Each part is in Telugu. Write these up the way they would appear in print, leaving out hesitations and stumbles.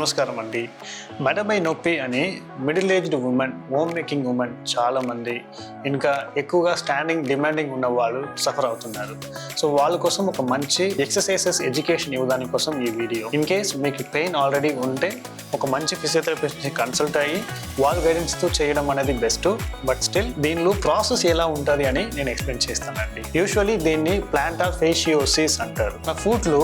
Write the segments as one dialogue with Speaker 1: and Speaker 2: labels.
Speaker 1: నమస్కారం అండి. మెడపై నొప్పి అని middle aged women, home making women చాలామంది, ఇంకా ఎక్కువగా స్టాండింగ్ డిమాండింగ్ ఉన్న వాళ్ళు సఫర్ అవుతున్నారు. సో వాళ్ళ కోసం ఒక మంచి ఎక్సర్సైజెస్ ఎడ్యుకేషన్ ఇవ్వడానికి కోసం ఈ వీడియో. ఇన్ కేస్ మీకు పెయిన్ ఆల్రెడీ ఉంటే ఒక మంచి ఫిజియోథెరపిస్ట్ని కన్సల్ట్ అయ్యి వాళ్ళ గైడెన్స్తో చేయడం అనేది బెస్ట్. బట్ స్టిల్ దీనిలో ప్రాసెస్ ఎలా ఉంటుంది అని నేను ఎక్స్ప్లెయిన్ చేస్తానండి. యూజువలీ దీన్ని ప్లాంటార్ ఫేషియోసిస్ అంటారు. నా ఫుట్లో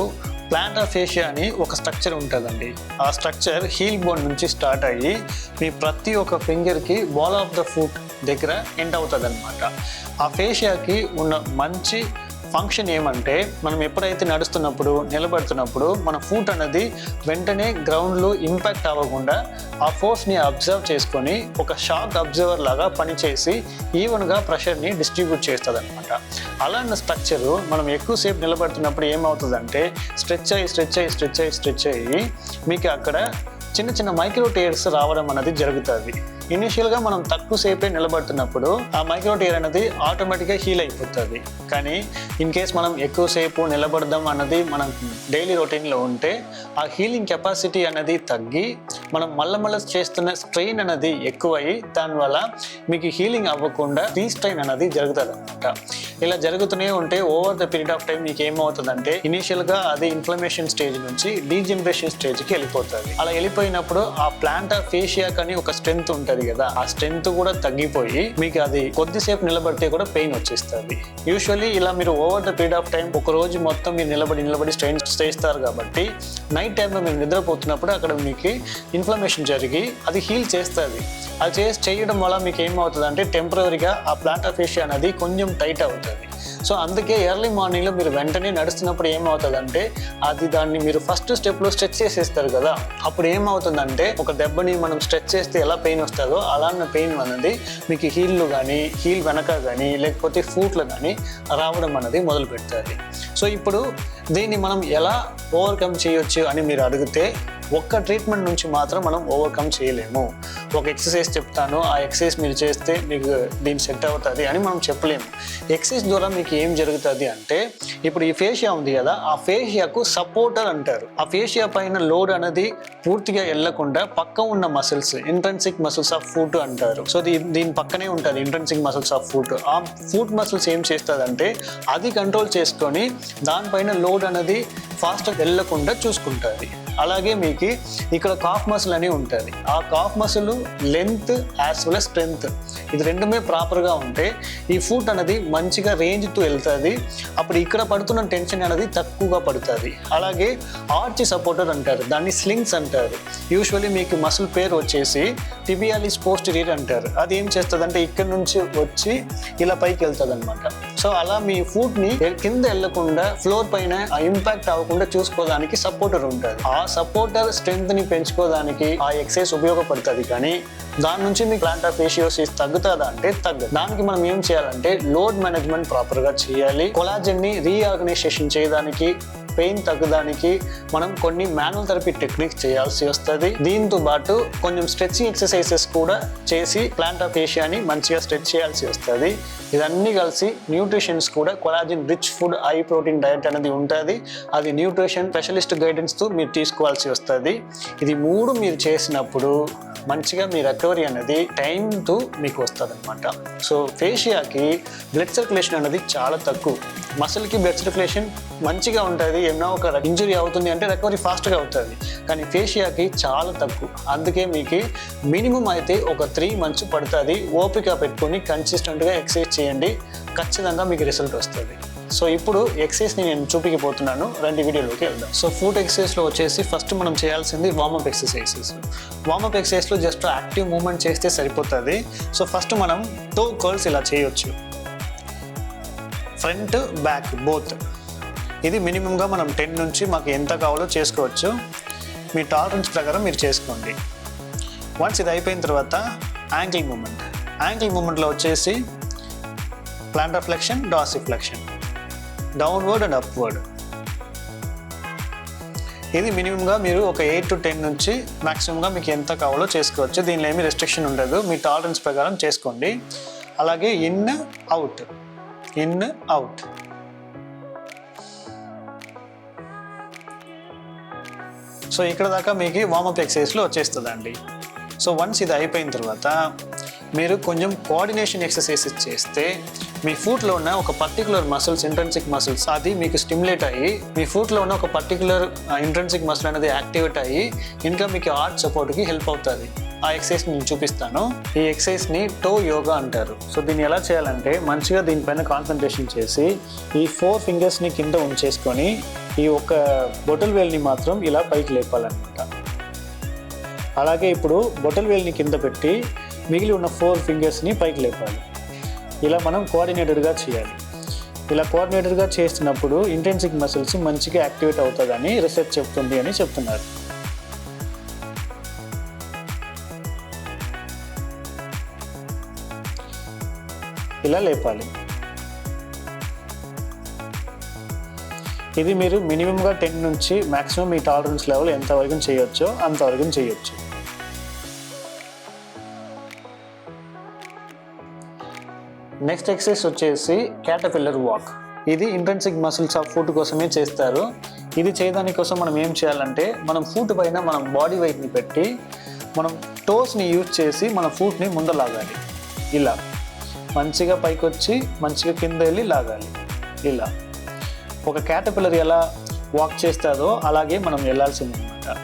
Speaker 1: ప్లాంటార్ ఫేషియా అని ఒక స్ట్రక్చర్ ఉంటుందండి. ఆ స్ట్రక్చర్ హీల్ బోన్ నుంచి స్టార్ట్ అయ్యి మీ ప్రతి ఒక్క ఫింగర్కి బాల్ ఆఫ్ ద ఫుట్ దగ్గర ఎండ్ అవుతుంది అనమాట. ఆ ఫేషియాకి ఉన్న మంచి ఫంక్షన్ ఏమంటే, మనం ఎప్పుడైతే నడుస్తున్నప్పుడు, నిలబడుతున్నప్పుడు మన ఫుట్ అనేది వెంటనే గ్రౌండ్లో ఇంపాక్ట్ అవ్వకుండా ఆ ఫోర్స్ని అబ్జర్వ్ చేసుకొని ఒక షాక్ అబ్జర్వర్ లాగా పనిచేసి ఈవెన్గా ప్రెషర్ని డిస్ట్రిబ్యూట్ చేస్తుంది అనమాట. అలాంటి స్ట్రక్చరు మనం ఎక్కువసేపు నిలబడుతున్నప్పుడు ఏమవుతుందంటే స్ట్రెచ్ అయ్యి మీకు అక్కడ చిన్న చిన్న మైక్రో టేర్స్ రావడం అనేది జరుగుతుంది. ఇనిషియల్గా మనం తక్కువ సేపే నిలబడుతున్నప్పుడు ఆ మైక్రో టేర్ అనేది ఆటోమేటిక్గా హీల్ అయిపోతుంది. కానీ ఇన్ కేస్ మనం ఎక్కువసేపు నిలబడదాం అన్నది మనం డైలీ రొటీన్లో ఉంటే ఆ హీలింగ్ కెపాసిటీ అనేది తగ్గి మనం మళ్ళీ చేస్తున్న స్ట్రెయిన్ అనేది ఎక్కువయ్యి దానివల్ల మీకు హీలింగ్ అవ్వకుండా రీస్ట్రెయిన్ అనేది జరుగుతుంది అనమాట. ఇలా జరుగుతూనే ఉంటే over the period of time మీకు ఏమవుతుందంటే ఇనిషియల్గా అది ఇన్ఫ్లమేషన్ స్టేజ్ నుంచి డీజనరేషన్ స్టేజ్కి వెళ్ళిపోతుంది. అలా వెళ్ళిపోయినప్పుడు ఆ ప్లాంటార్ ఫేషియా కానీ ఒక స్ట్రెంత్ ఉంటుంది కదా, ఆ స్ట్రెంత్ కూడా తగ్గిపోయి మీకు అది కొద్దిసేపు నిలబడితే కూడా పెయిన్ వచ్చేస్తుంది. యూజువల్లీ ఇలా మీరు over the period of time ఒక రోజు మొత్తం మీరు నిలబడి స్ట్రెయిన్ చేస్తారు కాబట్టి నైట్ టైంలో మీరు నిద్రపోతున్నప్పుడు అక్కడ మీకు ఇన్ఫ్లమేషన్ జరిగి అది హీల్ చేస్తుంది. అది చేయడం వల్ల మీకు ఏమవుతుంది అంటే టెంపరీగా ఆ ప్లాంటార్ ఫేషియా అనేది కొంచెం టైట్ అవుతుంది. సో అందుకే ఎర్లీ మార్నింగ్లో మీరు వెంటనే నడుస్తున్నప్పుడు ఏమవుతుందంటే దాన్ని మీరు ఫస్ట్ స్టెప్లో స్ట్రెచ్ చేసేస్తారు కదా, అప్పుడు ఏమవుతుందంటే ఒక దెబ్బని మనం స్ట్రెచ్ చేస్తే ఎలా పెయిన్ వస్తుందో అలాంటి పెయిన్ అనేది మీకు హీల్లో కానీ హీల్ వెనక కానీ లేకపోతే ఫూట్లో కానీ రావడం అనేది మొదలు పెడుతుంది. సో ఇప్పుడు దీన్ని మనం ఎలా ఓవర్కమ్ చేయొచ్చు అని మీరు అడిగితే ఒక్క ట్రీట్మెంట్ నుంచి మాత్రం మనం ఓవర్కమ్ చేయలేము. ఒక ఎక్సర్సైజ్ చెప్తాను, ఆ ఎక్సర్సైజ్ మీరు చేస్తే మీకు దీన్ని సెట్ అవుతుంది అని మనం చెప్పలేము. ఎక్సర్సైజ్ ద్వారా మీకు ఏం జరుగుతుంది అంటే, ఇప్పుడు ఈ ఫేషియా ఉంది కదా, ఆ ఫేషియాకు సపోర్టర్ అంటారు. ఆ ఫేషియా పైన లోడ్ అనేది పూర్తిగా వెళ్లకుండా పక్క ఉన్న muscles, intrinsic muscles of foot అంటారు. సో దీని పక్కనే ఉంటుంది ఇంట్రెన్సిక్ మసిల్స్ ఆఫ్ ఫుట్. ఆ ఫుట్ మసిల్స్ ఏం చేస్తుందంటే అది కంట్రోల్ చేసుకొని దానిపైన లోడ్ అనేది ఫాస్ట్గా వెళ్లకుండా చూసుకుంటుంది. అలాగే మీకు ఇక్కడ కాఫ్ మసిల్ అని ఉంటుంది. ఆ calf muscle length as well as strength ఇది రెండుమే ప్రాపర్గా ఉంటే ఈ ఫుట్ అనేది మంచిగా రేంజ్తో వెళ్తుంది. అప్పుడు ఇక్కడ పడుతున్న టెన్షన్ అనేది తక్కువగా పడుతుంది. అలాగే ఆర్చ్ సపోర్టర్ అంటారు, దాన్ని స్లింగ్స్ అంటారు. యూజువల్లీ మీకు మసిల్ పేరు వచ్చేసి టిబియాలిస్ పోస్టీరియర్ అంటారు. అది ఏం చేస్తుంది అంటే ఇక్కడ నుంచి వచ్చి ఇలా పైకి వెళ్తుంది అనమాట. సో అలా మీ ఫుట్ని కింద వెళ్లకుండా ఫ్లోర్ పైన ఇంపాక్ట్ అవ్వకుండా చూసుకోవడానికి సపోర్టర్ ఉంటుంది. ఆ సపోర్టర్ స్ట్రెంత్ ని పెంచుకోవడానికి ఆ ఎక్సర్సైజ్ ఉపయోగపడుతుంది. కానీ దాని నుంచి మీకు ప్లాంటార్ ఫేషియోసిస్ తగ్గుతుందా అంటే తగ్గదు. దానికి మనం ఏం చేయాలంటే లోడ్ మేనేజ్మెంట్ ప్రాపర్గా చేయాలి. కొలాజన్ ని రీఆర్గనైజేషన్ చేయడానికి, పెయిన్ తగ్గడానికి మనం కొన్ని మాన్యువల్ థెరపీ టెక్నిక్స్ చేయాల్సి వస్తుంది. దీంతో పాటు కొంచెం స్ట్రెచింగ్ ఎక్సర్సైజెస్ కూడా చేసి ప్లాంటార్ ఫేషియాని మంచిగా స్ట్రెచ్ చేయాల్సి వస్తుంది. ఇదన్నీ కలిసి న్యూట్రిషన్స్ కూడా collagen rich food, high protein diet అనేది ఉంటుంది. అది న్యూట్రిషన్ స్పెషలిస్ట్ గైడెన్స్తో మీరు తీసుకోవాల్సి వస్తుంది. ఇది మూడు మీరు చేసినప్పుడు మంచిగా మీ రికవరీ అనేది టైంతో మీకు వస్తుంది అనమాట. సో ఫేషియాకి బ్లడ్ సర్క్యులేషన్ అనేది చాలా తక్కువ. మసిల్కి బ్లడ్ సర్క్యులేషన్ మంచిగా ఉంటుంది. ఏమన్నా ఒక ఇంజరీ అవుతుంది అంటే రికవరీ ఫాస్ట్గా అవుతుంది. కానీ ఫేషియాకి చాలా తక్కువ. అందుకే మీకు మినిమం అయితే ఒక 3 months పడుతుంది. ఓపిక పెట్టుకొని కన్సిస్టెంట్గా ఎక్సర్సైజ్ చేయండి, ఖచ్చితంగా మీకు రిజల్ట్ వస్తుంది. సో ఇప్పుడు ఎక్సర్సైజ్ని నేను చూపించబోతున్నాను, 2 వీడియోలోకి వెళ్దాం. సో ఫుట్ ఎక్సర్సైజ్లో వచ్చేసి ఫస్ట్ మనం చేయాల్సింది వార్మప్ ఎక్సర్సైజెస్. వార్మప్ ఎక్సర్సైజ్లో జస్ట్ యాక్టివ్ మూవ్మెంట్ చేస్తే సరిపోతుంది. సో ఫస్ట్ మనం టో కర్ల్స్ ఇలా చేయొచ్చు, ఫ్రంట్ బ్యాక్ బోత్. ఇది మినిమంగా మనం 10 నుంచి మాకు ఎంత కావాలో చేసుకోవచ్చు. మీ టాలరెన్స్ ప్రకారం మీరు చేసుకోండి. వన్స్ ఇది అయిపోయిన తర్వాత యాంకిల్ మూమెంట్. యాంకిల్ మూమెంట్లో వచ్చేసి plantar flexion, dorsiflexion, downward and upward. ఇది మినిమంగా మీరు ఒక 8 to 10 నుంచి మ్యాక్సిమంగా మీకు ఎంత కావాలో చేసుకోవచ్చు. దీనిలో ఏమీ రెస్ట్రిక్షన్ ఉండదు, మీ టాలరెన్స్ ప్రకారం చేసుకోండి. అలాగే ఇన్ అవుట్. సో ఇక్కడ దాకా మీకు వార్మప్ ఎక్సర్సైజ్లో వచ్చేస్తుందండి. సో వన్స్ ఇది అయిపోయిన తర్వాత మీరు కొంచెం కోఆర్డినేషన్ ఎక్సర్సైజెస్ చేస్తే మీ ఫుట్లో ఉన్న ఒక పర్టికులర్ మసిల్స్, ఇంట్రెన్సిక్ మసిల్స్, అది మీకు స్టిమ్యులేట్ అయ్యి మీ ఫుట్లో ఉన్న ఒక పర్టికులర్ ఇంట్రెన్సిక్ మసిల్ అనేది యాక్టివేట్ అయ్యి ఇంకా మీకు హార్ట్ సపోర్ట్కి హెల్ప్ అవుతుంది. ఆ ఎక్సర్సైజ్ నేను చూపిస్తాను. ఈ ఎక్సర్సైజ్ని టో యోగా అంటారు. సో దీన్ని ఎలా చేయాలంటే మంచిగా దీనిపైన కాన్సన్ట్రేషన్ చేసి ఈ 4 ఫింగర్స్ని కింద ఉంచేసుకొని ఈ ఒక బొటల్ వేల్ని మాత్రం ఇలా పైకి లేపాలన్నమాట. అలాగే ఇప్పుడు బొటల్ వేల్ని కింద పెట్టి మిగిలి ఉన్న 4 ఫింగర్స్ని పైకి లేపాలి. ఇలా మనం కోఆర్డినేటర్గా చేయాలి. ఇలా కోఆర్డినేటర్గా చేస్తున్నప్పుడు ఇంట్రెన్సిక్ మసిల్స్ మంచిగా యాక్టివేట్ అవుతుందని రీసెర్చ్ చెప్తుంది అని చెప్తున్నారు. ఇలా లేపాలి. ఇది మీరు మినిమంగా 10 నుంచి మ్యాక్సిమం మీ టాలరెన్స్ లెవెల్ ఎంతవరకు చేయొచ్చో అంతవరకు చేయొచ్చు. నెక్స్ట్ ఎక్సర్సైజ్ వచ్చేసి క్యాటర్పిల్లర్ వాక్. ఇది ఇంట్రెన్సిక్ మసిల్స్ ఆఫ్ ఫుట్ కోసమే చేస్తారు. ఇది చేయడానికి కోసం మనం ఏం చేయాలంటే మనం ఫుట్ పైన మనం బాడీ వెయిట్ని పెట్టి మనం టోస్ని యూజ్ చేసి మన ఫుట్ని ముందు లాగాలి. ఇలా మంచిగా పైకి వచ్చి మంచిగా కింద వెళ్ళి లాగాలి. ఇలా ఒక క్యాటర్పిల్లర్ ఎలా వాక్ చేస్తుందో అలాగే మనం వెళ్ళాల్సింది అనమాట.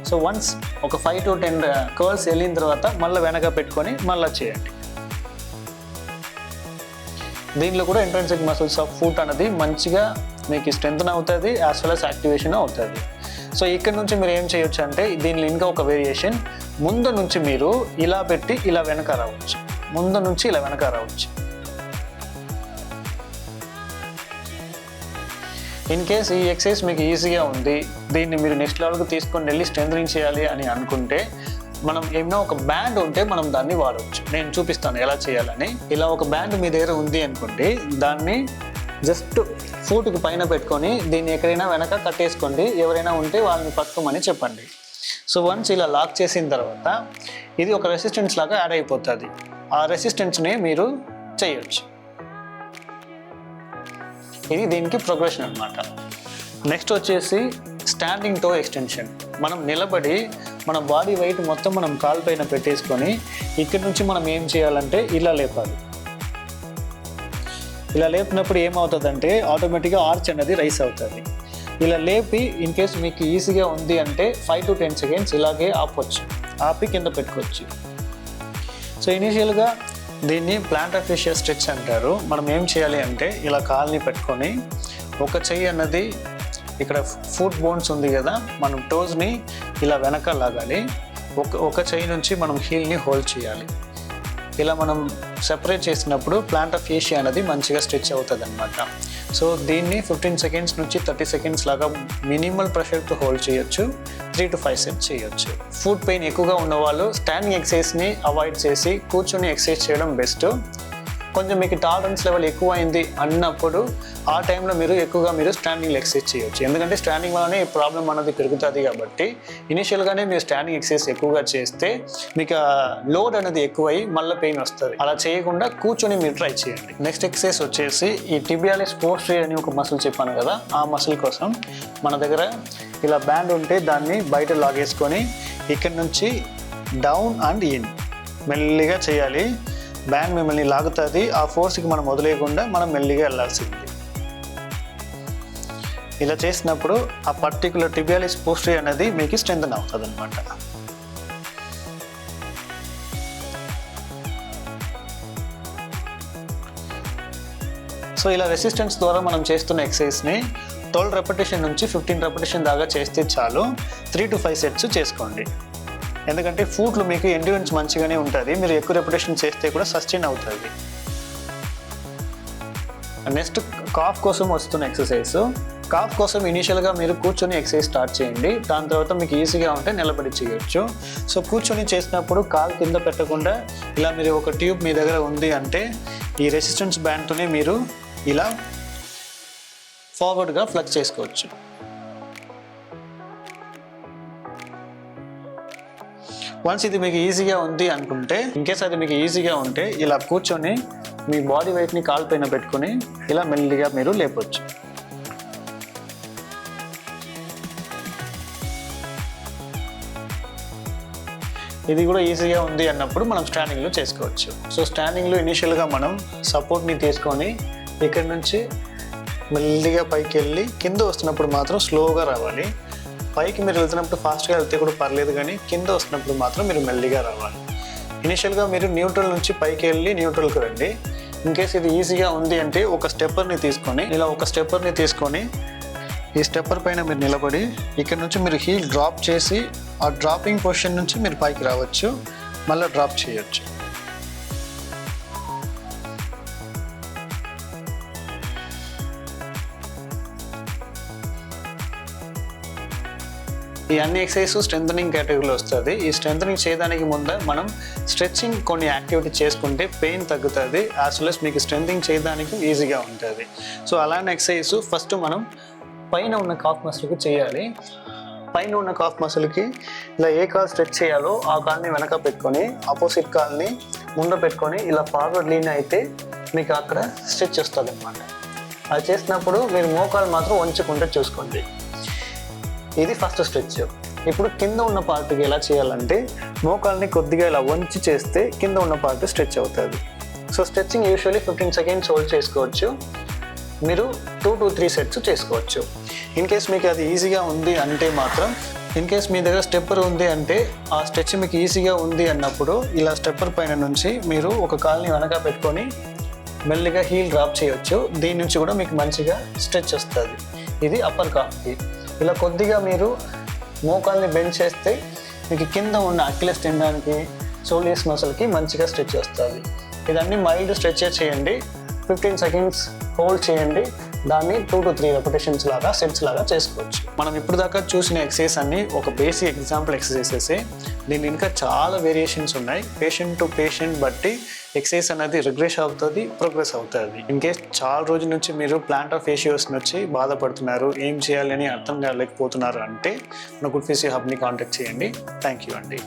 Speaker 1: సో వన్స్ ఒక 5 to 10 కర్ల్స్ వెళ్ళిన తర్వాత మళ్ళీ వెనక పెట్టుకొని మళ్ళీ చేయండి. దీనిలో కూడా ఇంట్రెన్సిక్ మసిల్స్ ఆఫ్ ఫుట్ అనేది మంచిగా మీకు స్ట్రెంగ్తన్ అవుతుంది, యాజ్ వెల్ యాజ్ యాక్టివేషన్ అవుతుంది. సో ఇక్కడ నుంచి మీరు ఏం చేయొచ్చు అంటే దీనిలో ఇంకా ఒక వేరియేషన్, ముందు నుంచి మీరు ఇలా పెట్టి ఇలా వెనక రావచ్చు, ముందు నుంచి ఇలా వెనక రావచ్చు. ఇన్ కేస్ ఈ ఎక్సర్సైజ్ మీకు ఈజీగా ఉంది, దీన్ని మీరు నెక్స్ట్ లెవెల్కి తీసుకొని వెళ్ళి స్ట్రెంథనింగ్ చేయాలి అని అనుకుంటే మనం ఏమైనా ఒక బ్యాండ్ ఉంటే మనం దాన్ని వాడవచ్చు. నేను చూపిస్తాను ఎలా చేయాలని. ఇలా ఒక బ్యాండ్ మీ దగ్గర ఉంది అనుకోండి, దాన్ని జస్ట్ ఫుట్కి పైన పెట్టుకొని దీన్ని ఎక్కడైనా వెనక కట్టేసుకోండి. ఎవరైనా ఉంటే వాళ్ళని పట్టుకోమని చెప్పండి. సో వన్స్ ఇలా లాక్ చేసిన తర్వాత ఇది ఒక రెసిస్టెన్స్ లాగా యాడ్ అయిపోతుంది. ఆ రెసిస్టెన్స్ని మీరు చేయొచ్చు. ఇది దీనికి ప్రోగ్రెషన్ అనమాట. నెక్స్ట్ వచ్చేసి స్టాండింగ్ టో ఎక్స్టెన్షన్. మనం నిలబడి మన బాడీ వెయిట్ మొత్తం మనం కాలు పైన పెట్టేసుకొని ఇక్కడ నుంచి మనం ఏం చేయాలంటే ఇలా లేపాలి. ఇలా లేపినప్పుడు ఏమవుతుందంటే ఆటోమేటిక్గా ఆర్చ్ అనేది రైస్ అవుతుంది. ఇలా లేపి ఇన్ కేస్ మీకు ఈజీగా ఉంది అంటే 5 to 10 seconds ఇలాగే ఆపొచ్చు, ఆపి కింద పెట్టుకోవచ్చు. సో ఇనీషియల్గా దీన్ని ప్లాంటర్ ఫేషియల్ స్ట్రెచ్ అంటారు. మనం ఏం చేయాలి అంటే ఇలా కాల్ని పెట్టుకొని ఒక చెయ్యి అన్నది ఇక్కడ ఫుట్ బోన్స్ ఉంది కదా, మనం టోస్ని ఇలా వెనక లాగాలి. ఒక చెయ్యి నుంచి మనం హీల్ని హోల్డ్ చేయాలి. ఇలా మనం సెపరేట్ చేసినప్పుడు ప్లాంటర్ ఫేషియా అనేది మంచిగా స్ట్రెచ్ అవుతుంది అనమాట. సో దీన్ని 15 seconds నుంచి 30 seconds లాగా మినిమల్ ప్రెషర్తో హోల్డ్ చేయొచ్చు. 3 to 5 sets చేయొచ్చు. ఫుట్ పెయిన్ ఎక్కువగా ఉన్నవాళ్ళు స్టాండింగ్ ఎక్సర్సైజ్ని అవాయిడ్ చేసి కూర్చొని ఎక్సర్సైజ్ చేయడం బెస్ట్. కొంచెం మీకు టాలరెన్స్ లెవెల్ ఎక్కువ అయింది అన్నప్పుడు ఆ టైంలో మీరు స్టాండింగ్ ఎక్సర్సైజ్ చేయొచ్చు. ఎందుకంటే స్టాండింగ్ వల్లనే ఈ ప్రాబ్లం అనేది పెరుగుతుంది కాబట్టి ఇనిషియల్గానే మీరు స్టాండింగ్ ఎక్సర్సైజ్ ఎక్కువగా చేస్తే మీకు లోడ్ అనేది ఎక్కువై మళ్ళీ పెయిన్ వస్తుంది. అలా చేయకుండా కూర్చొని మీరు ట్రై చేయండి. నెక్స్ట్ ఎక్సర్సైజ్ వచ్చేసి ఈ టిబియాలిస్ పోస్టీరియర్ అని ఒక మసిల్ చెప్పాను కదా, ఆ మసిల్ కోసం మన దగ్గర ఇలా బ్యాండ్ ఉంటే దాన్ని బయట లాగేసుకొని ఇక్కడ నుంచి డౌన్ అండ్ ఇన్ మెల్లిగా చేయాలి. బ్యాండ్ మిమ్మల్ని లాగుతుంది. ఆ ఫోర్స్కి మనం వదిలేయకుండా మనం మెల్లిగా వెళ్ళాల్సింది. ఇలా చేసినప్పుడు ఆ పర్టికులర్ టిబియాలిస్ పోస్టీరియర్ అనేది మీకు స్ట్రెంథన్ అవుతుంది అనమాట. సో ఇలా రెసిస్టెన్స్ ద్వారా మనం చేస్తున్న ఎక్సర్సైజ్ని 12 repetition నుంచి 15 repetition దాకా చేస్తే చాలు. 3 to 5 sets చేసుకోండి. ఎందుకంటే ఫుట్లో మీకు ఎండ్యూరెన్స్ మంచిగానే ఉంటుంది. మీరు ఎక్కువ రెపిటేషన్ చేస్తే కూడా సస్టైన్ అవుతుంది. నెక్స్ట్ కాఫ్ కోసం వస్తున్న ఎక్సర్సైజ్. కాఫ్ కోసం ఇనీషియల్గా మీరు కూర్చొని ఎక్సర్సైజ్ స్టార్ట్ చేయండి. దాని తర్వాత మీకు ఈజీగా ఉంటే నిలబడి చేయొచ్చు. సో కూర్చొని చేసినప్పుడు కాలు కింద పెట్టకుండా ఇలా మీరు ఒక ట్యూబ్ మీ దగ్గర ఉంది అంటే ఈ రెసిస్టెన్స్ బ్యాండ్తోనే మీరు ఇలా ఫార్వర్డ్గా ఫ్లెక్స్ చేసుకోవచ్చు. వన్స్ ఇది మీకు ఈజీగా ఉంది అనుకుంటే, ఇన్కేస్ అది మీకు ఈజీగా ఉంటే ఇలా కూర్చొని మీ బాడీ వెయిట్ని కాలు పైన పెట్టుకొని ఇలా మెల్లిగా మీరు లేపొచ్చు. ఇది కూడా ఈజీగా ఉంది అన్నప్పుడు మనం స్టాండింగ్లో చేసుకోవచ్చు. సో స్టాండింగ్లో ఇనిషియల్గా మనం సపోర్ట్ని తీసుకొని ఇక్కడ నుంచి మెల్లిగా పైకి వెళ్ళి కింద వస్తున్నప్పుడు మాత్రం స్లోగా రావాలి. పైకి మీరు వెళ్తున్నప్పుడు ఫాస్ట్గా వెళ్తే కూడా పర్లేదు, కానీ కింద వస్తున్నప్పుడు మాత్రం మీరు మెల్లిగా రావాలి. ఇనిషియల్గా మీరు న్యూట్రల్ నుంచి పైకి వెళ్ళి న్యూట్రల్కి రండి. ఇన్ కేస్ ఇది ఈజీగా ఉంది అంటే ఒక స్టెప్పర్ని తీసుకొని ఈ స్టెప్పర్ పైన మీరు నిలబడి ఇక్కడ నుంచి మీరు హీల్ డ్రాప్ చేసి ఆ డ్రాపింగ్ పొజిషన్ నుంచి మీరు పైకి రావచ్చు, మళ్ళీ డ్రాప్ చేయొచ్చు. ఈ అన్ని ఎక్సర్సైజ్ స్ట్రెంథనింగ్ కేటగిరీలో వస్తుంది. ఈ స్ట్రెంథనింగ్ చేయడానికి ముందు మనం స్ట్రెచ్చింగ్ కొన్ని యాక్టివిటీ చేసుకుంటే పెయిన్ తగ్గుతుంది, యాజ్ వెల్ as మీకు స్ట్రెంథనింగ్ చేయడానికి ఈజీగా ఉంటుంది. సో అలాంటి ఎక్సర్సైజ్ ఫస్ట్ మనం పైన ఉన్న కాఫ్ మసిల్కి చేయాలి. పైన ఉన్న కాఫ్ మసిల్కి ఇలా ఏ కాల్ స్ట్రెచ్ చేయాలో ఆ కాల్ని వెనక పెట్టుకొని ఆపోజిట్ కాల్ని ముందు పెట్టుకొని ఇలా ఫార్వర్డ్ లీన్ అయితే మీకు అక్కడ స్ట్రెచ్ వస్తుంది అన్నమాట. అది చేసినప్పుడు మీరు మోకాలు మాత్రం వంచుకుంటే చూసుకోండి. ఇది ఫస్ట్ స్ట్రెచ్. ఇప్పుడు కింద ఉన్న పార్ట్కి ఎలా చేయాలంటే మోకాల్ని కొద్దిగా ఇలా వంచి చేస్తే కింద ఉన్న పార్ట్ స్ట్రెచ్ అవుతుంది. So stretching usually 15 seconds hold చేసుకోవచ్చు. మీరు 2 to 3 సెట్స్ చేసుకోవచ్చు. ఇన్ కేస్ మీకు అది ఈజీగా ఉంది అంటే మాత్రం, ఇన్ కేస్ మీ దగ్గర స్టెప్పర్ ఉంది అంటే ఆ స్ట్రెచ్ మీకు ఈజీగా ఉంది అన్నప్పుడు ఇలా స్టెప్పర్ పైన నుంచి మీరు ఒక కాల్ని వెనక పెట్టుకొని మెల్లిగా హీల్ డ్రాప్ చేయొచ్చు. దీని నుంచి కూడా మీకు మంచిగా స్ట్రెచ్ వస్తుంది. ఇది అప్పర్ కాఫ్కి. ఇలా కొద్దిగా మీరు మోకాల్ని బెండ్ చేస్తే మీకు కింద ఉన్న అక్కిలెస్ టెండాన్కి సోలియస్ మసిల్కి మంచిగా స్ట్రెచ్ వస్తుంది. ఇదన్నీ మైల్డ్ స్ట్రెచ్ చేయండి, 15 సెకండ్స్ హోల్డ్ చేయండి. దాన్ని 2 to 3 రెపిటేషన్స్ లాగా సెట్స్ లాగా చేసుకోవచ్చు. మనం ఇప్పుడు దాకా చూసిన ఎక్సర్సైజ్ అన్ని ఒక బేసిక్ ఎగ్జాంపుల్ ఎక్సర్సైజెసే. దీని ఇంకా చాలా వేరియేషన్స్ ఉన్నాయి. పేషెంట్ టు పేషెంట్ బట్టి ఎక్సర్సైజ్ అనేది రిగ్రెస్ అవుతుంది, ప్రోగ్రెస్ అవుతుంది. ఇన్ కేస్ చాలా రోజుల నుంచి మీరు ప్లాంటర్ ఫేషియోస్ వచ్చి బాధపడుతున్నారు, ఏం చేయాలి అని అర్థం కాలేకపోతున్నారు అంటే మన గుడ్ ఫిజియో హబ్ని కాంటాక్ట్ చేయండి. థ్యాంక్ యూ అండి.